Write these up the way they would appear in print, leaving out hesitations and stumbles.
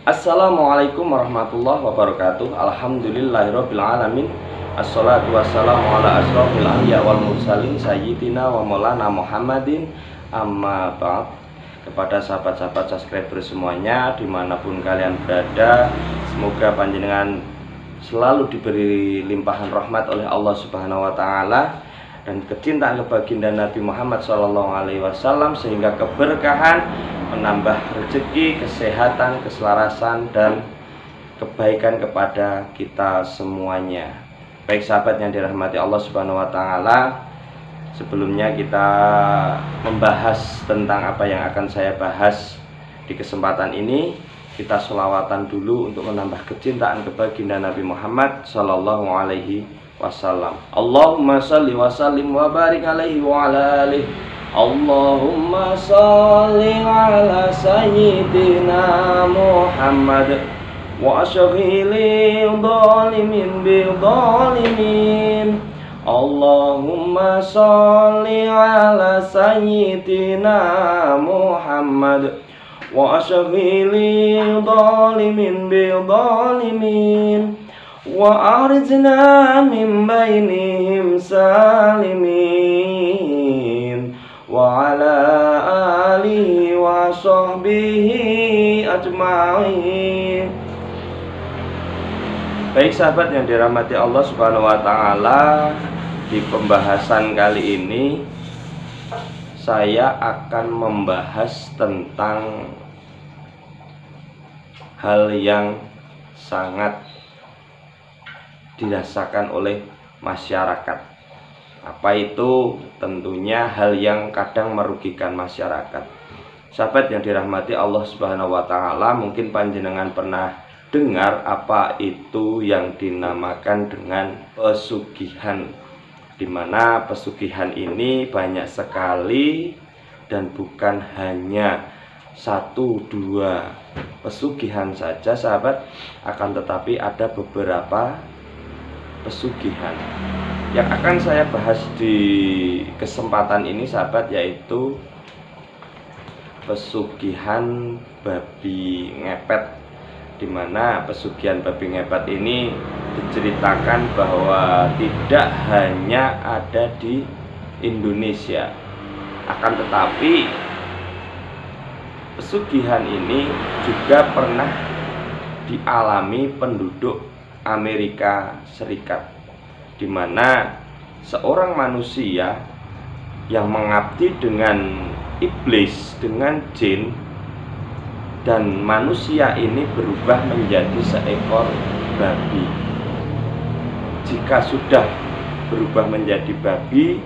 Assalamualaikum warahmatullahi wabarakatuh. Alhamdulillahirabbil alamin. Assalatu wassalamu ala asrofil anbiya wal mursalin sayyidina wa maulana Muhammadin, amma ba'd. Kepada sahabat-sahabat subscriber semuanya dimanapun kalian berada, semoga panjenengan selalu diberi limpahan rahmat oleh Allah Subhanahu wa taala dan kecintaan kebaginda Nabi Muhammad SAW, sehingga keberkahan menambah rezeki, kesehatan, keselarasan dan kebaikan kepada kita semuanya. Baik sahabat yang dirahmati Allah Subhanahu wa taala, sebelumnya kita membahas tentang apa yang akan saya bahas di kesempatan ini. Kita sholawatan dulu untuk menambah kecintaan kebaginda Nabi Muhammad sallallahu alaihi wasallam. Allahumma shalli wa sallim wa barik alaihi wa ala alihi. Allahumma shalli ala sayyidina Muhammad wa ashghili dhalimin bi dhalimin. Allahumma shalli ala sayyidina Muhammad wa ashghili dhalimin bi dhalimin wa arijna min bainihim salimin wa ala alihi wa sahbihi ajma'in. Baik sahabat yang dirahmati Allah Subhanahu wa taala, di pembahasan kali ini saya akan membahas tentang hal yang sangat dirasakan oleh masyarakat. Apa itu? Tentunya hal yang kadang merugikan masyarakat. Sahabat yang dirahmati Allah Subhanahu wa taala, mungkin panjenengan pernah dengar apa itu yang dinamakan dengan pesugihan, di mana pesugihan ini banyak sekali dan bukan hanya satu dua pesugihan saja sahabat, akan tetapi ada beberapa pesugihan yang akan saya bahas di kesempatan ini sahabat, yaitu pesugihan babi ngepet, di mana pesugihan babi ngepet ini diceritakan bahwa tidak hanya ada di Indonesia, akan tetapi pesugihan ini juga pernah dialami penduduk Amerika Serikat, di mana seorang manusia yang mengabdi dengan iblis, dengan jin, dan manusia ini berubah menjadi seekor babi. Jika sudah berubah menjadi babi,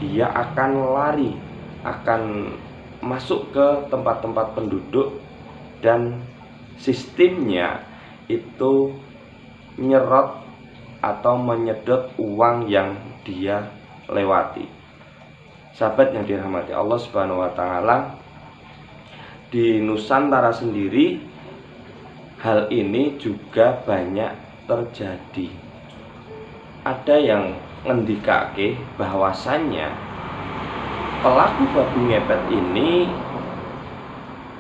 dia akan lari, akan masuk ke tempat-tempat penduduk, dan sistemnya itu menyerot atau menyedot uang yang dia lewati. Sahabat yang dirahmati Allah Subhanahu wa taala, di Nusantara sendiri hal ini juga banyak terjadi. Ada yang ngendikake bahwasannya pelaku babi ngepet ini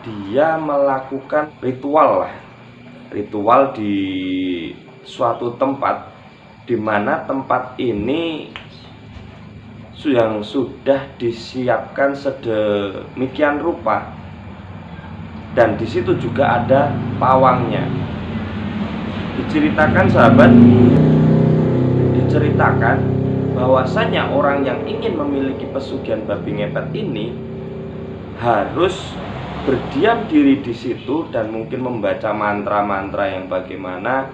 dia melakukan ritual di suatu tempat, di mana tempat ini yang sudah disiapkan sedemikian rupa, dan di situ juga ada pawangnya. Diceritakan sahabat, bahwasanya orang yang ingin memiliki pesugihan babi ngepet ini harus berdiam diri di situ dan mungkin membaca mantra-mantra yang bagaimana.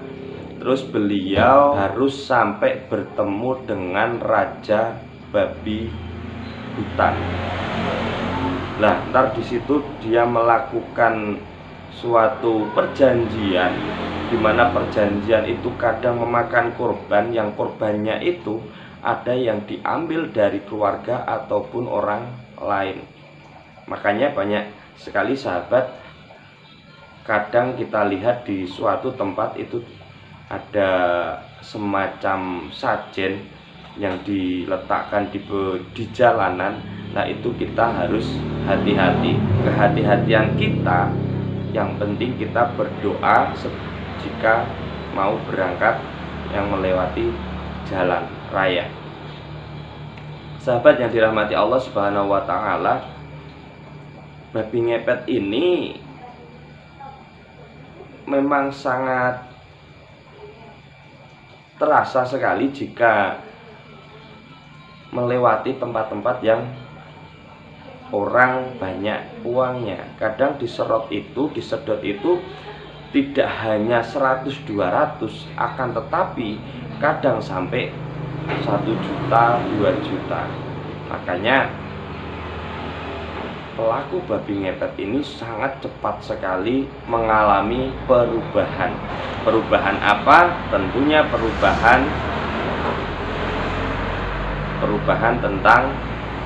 Terus beliau harus sampai bertemu dengan raja babi hutan. Nah, ntar di situ dia melakukan suatu perjanjian, di mana perjanjian itu kadang memakan korban, yang korbannya itu ada yang diambil dari keluarga ataupun orang lain. Makanya banyak sekali sahabat, kadang kita lihat di suatu tempat itu ada semacam sajen yang diletakkan di jalanan. Nah, itu kita harus hati-hati. Kehati-hatian kita Yang penting kita berdoa jika mau berangkat yang melewati jalan raya. Sahabat yang dirahmati Allah Subhanahu wa taala, babi ngepet ini memang sangat terasa sekali jika melewati tempat-tempat yang orang banyak uangnya. Kadang disedot itu tidak hanya 100-200, akan tetapi kadang sampai 1 juta, 2 juta. Makanya pelaku babi ngepet ini sangat cepat sekali mengalami perubahan. Perubahan apa? Tentunya perubahan tentang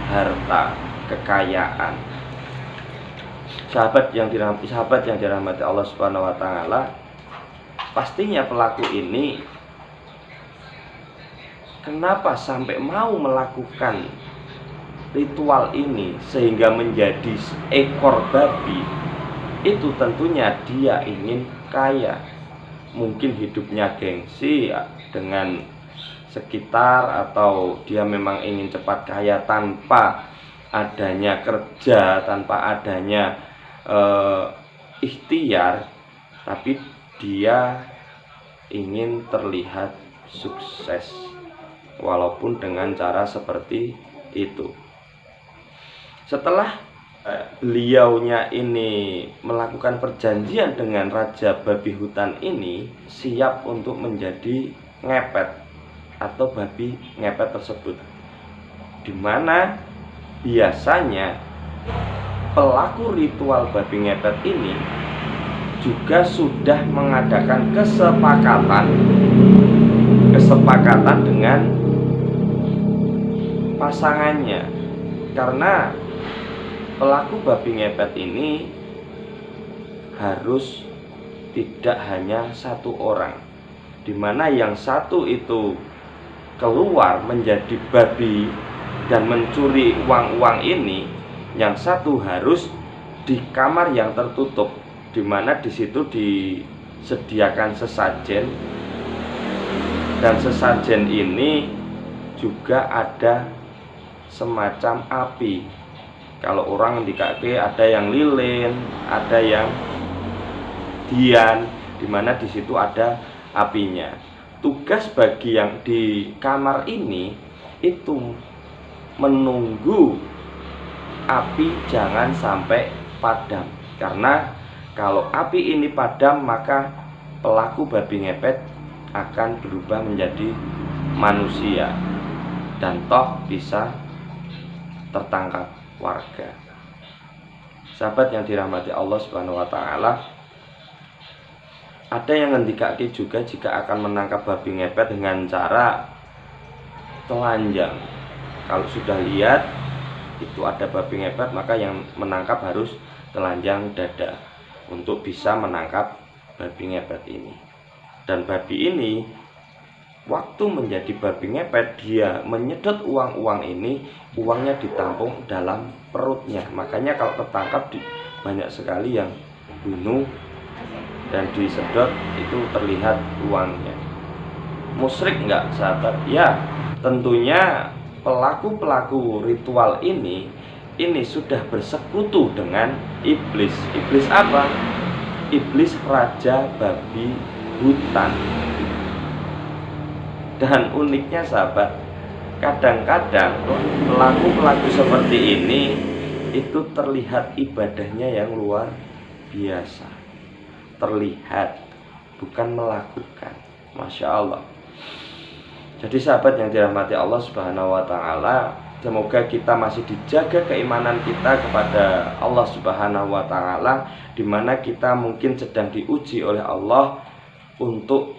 harta, kekayaan. Sahabat yang dirahmati Allah Subhanahu wa taala, pastinya pelaku ini kenapa sampai mau melakukan ritual ini sehingga menjadi ekor babi? Itu tentunya dia ingin kaya. Mungkin hidupnya gengsi dengan sekitar, atau dia memang ingin cepat kaya tanpa adanya kerja, tanpa adanya ikhtiar, tapi dia ingin terlihat sukses walaupun dengan cara seperti itu. Setelah beliaunya ini melakukan perjanjian dengan raja babi hutan ini, siap untuk menjadi ngepet atau babi ngepet tersebut, dimana biasanya pelaku ritual babi ngepet ini juga sudah mengadakan kesepakatan dengan pasangannya, karena pelaku babi ngepet ini harus tidak hanya satu orang, dimana yang satu itu keluar menjadi babi dan mencuri uang-uang ini, yang satu harus di kamar yang tertutup, dimana di situ disediakan sesajen, dan sesajen ini juga ada semacam api. Kalau orang di kaki ada yang lilin, ada yang dian, dimana di situ ada apinya. Tugas bagi yang di kamar ini itu menunggu api jangan sampai padam, karena kalau api ini padam maka pelaku babi ngepet akan berubah menjadi manusia dan toh bisa tertangkap warga. Sahabat yang dirahmati Allah Subhanahu wa taala, ada yang ngendikake juga jika akan menangkap babi ngepet dengan cara telanjang. Kalau sudah lihat itu ada babi ngepet, maka yang menangkap harus telanjang dada untuk bisa menangkap babi ngepet ini. Dan babi ini waktu menjadi babi ngepet, dia menyedot uang-uang ini, uangnya ditampung dalam perutnya. Makanya kalau tertangkap banyak sekali yang bunuh dan disedot, itu terlihat uangnya. Musyrik enggak sahabat? Ya, tentunya pelaku-pelaku ritual ini sudah bersekutu dengan iblis. Iblis apa? Iblis raja babi hutan. Dan uniknya sahabat, kadang-kadang pelaku-pelaku seperti ini itu terlihat ibadahnya yang luar biasa. Terlihat, bukan melakukan. Masya Allah. Jadi sahabat yang dirahmati Allah Subhanahu wa taala, semoga kita masih dijaga keimanan kita kepada Allah Subhanahu wa taala, dimana kita mungkin sedang diuji oleh Allah untuk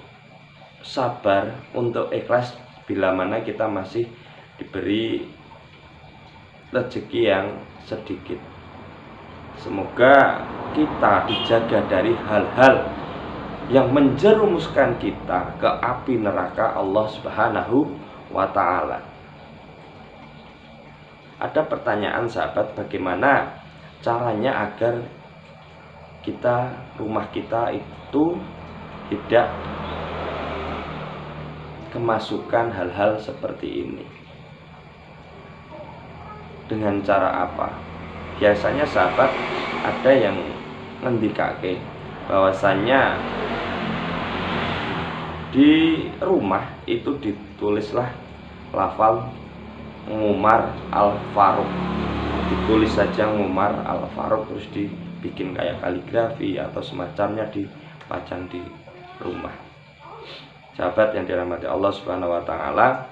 sabar, untuk ikhlas bila mana kita masih diberi rezeki yang sedikit. Semoga kita dijaga dari hal-hal yang menjerumuskan kita ke api neraka Allah Subhanahu wa taala. Ada pertanyaan sahabat, bagaimana caranya agar rumah kita itu tidak kemasukan hal-hal seperti ini. Dengan cara apa? Biasanya sahabat ada yang ngendikake bahwasannya di rumah itu ditulislah lafal Umar Al-Faruq, ditulis saja Umar Al-Faruq, terus dibikin kayak kaligrafi atau semacamnya, dipajang di rumah. Sahabat yang dirahmati Allah Subhanahu wa taala,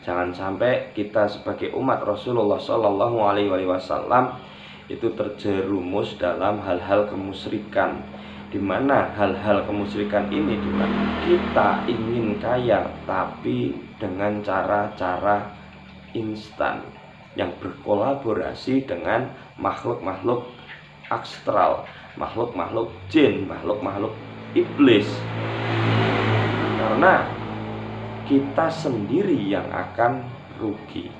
jangan sampai kita sebagai umat Rasulullah Shallallahu alaihi wasallam itu terjerumus dalam hal-hal kemusyrikan, di mana hal-hal kemusyrikan ini juga kita ingin kaya tapi dengan cara-cara instan yang berkolaborasi dengan makhluk-makhluk astral, makhluk-makhluk jin, makhluk-makhluk iblis. Karena kita sendiri yang akan rugi.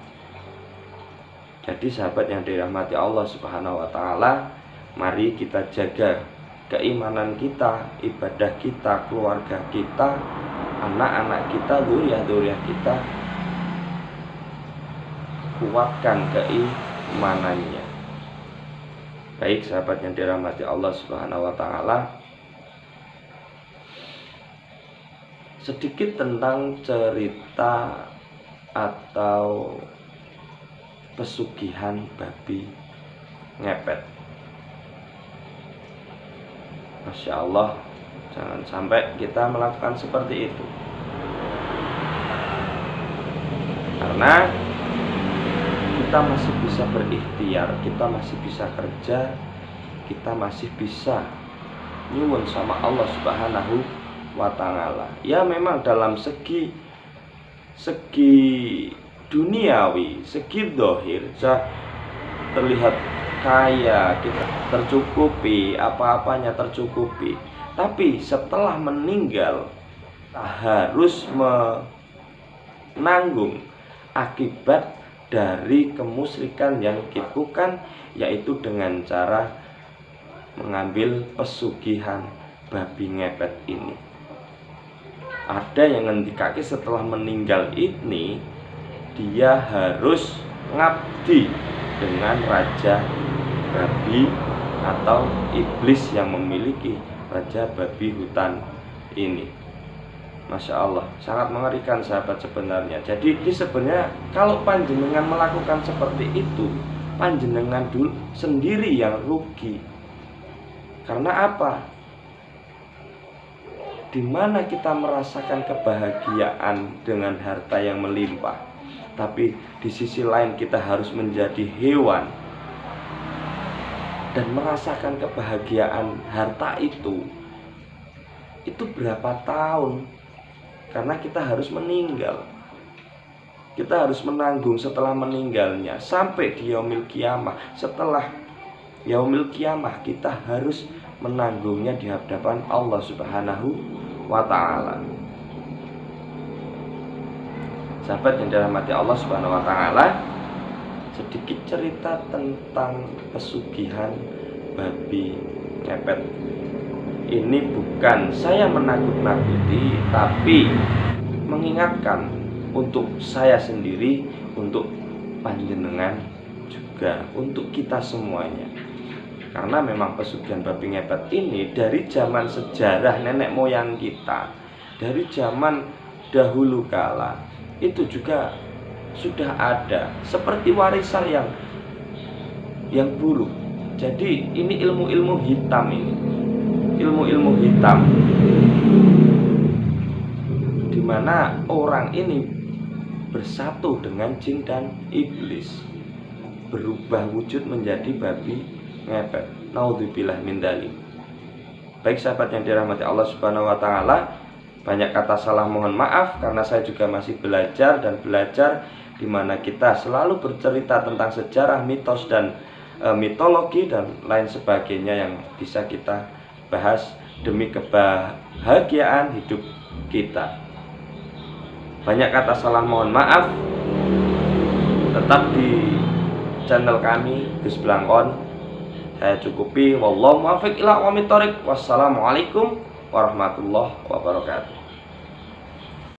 Jadi sahabat yang dirahmati Allah Subhanahu wa taala, mari kita jaga keimanan kita, ibadah kita, keluarga kita, anak-anak kita, dzurriyyah kita. Kuatkan keimanannya. Baik sahabat yang dirahmati Allah Subhanahu wa taala, sedikit tentang cerita atau pesugihan babi ngepet. Masya Allah, jangan sampai kita melakukan seperti itu, karena kita masih bisa berikhtiar, kita masih bisa kerja, kita masih bisa nyuwun sama Allah Subhanahu wa ta'ala. Ya memang dalam segi duniawi, segi zahir terlihat kaya, kita tercukupi, apa-apanya tercukupi. Tapi setelah meninggal harus menanggung akibat dari kemusyrikan yang dilakukan, yaitu dengan cara mengambil pesugihan babi ngepet ini. Ada yang ngendikake setelah meninggal ini dia harus ngabdi dengan raja babi atau iblis yang memiliki raja babi hutan ini. Masya Allah, sangat mengerikan sahabat sebenarnya. Jadi ini sebenarnya kalau panjenengan melakukan seperti itu, panjenengan dulu sendiri yang rugi. Karena apa? Di mana kita merasakan kebahagiaan dengan harta yang melimpah, tapi di sisi lain kita harus menjadi hewan dan merasakan kebahagiaan harta itu berapa tahun? Karena kita harus meninggal, kita harus menanggung setelah meninggalnya sampai di yaumil kiamah. Setelah yaumil kiamah kita harus menanggungnya di hadapan Allah Subhanahu wa ta'ala. Sahabat yang dirahmati Allah Subhanahu wa ta'ala, sedikit cerita tentang pesugihan babi ngepet. Ini bukan saya menakut-nakuti, tapi mengingatkan untuk saya sendiri, untuk panjenengan juga, untuk kita semuanya. Karena memang pesugihan babi ngepet ini dari zaman sejarah nenek moyang kita, dari zaman dahulu kala itu juga sudah ada, seperti warisan yang buruk. Jadi ini ilmu-ilmu hitam, ini ilmu-ilmu hitam, dimana orang ini bersatu dengan jin dan iblis, berubah wujud menjadi babi ngepet. Naudzubillah min dzalik. Baik sahabat yang dirahmati Allah Subhanahu wa taala, banyak kata salah mohon maaf karena saya juga masih belajar di mana kita selalu bercerita tentang sejarah, mitos dan mitologi dan lain sebagainya yang bisa kita bahas demi kebahagiaan hidup kita. Banyak kata salah mohon maaf. Tetap di channel kami Gus Blangkon, saya cukupi. Wallahu muwaffiq ila aqwamit thoriq. Wassalamualaikum warahmatullahi wabarakatuh.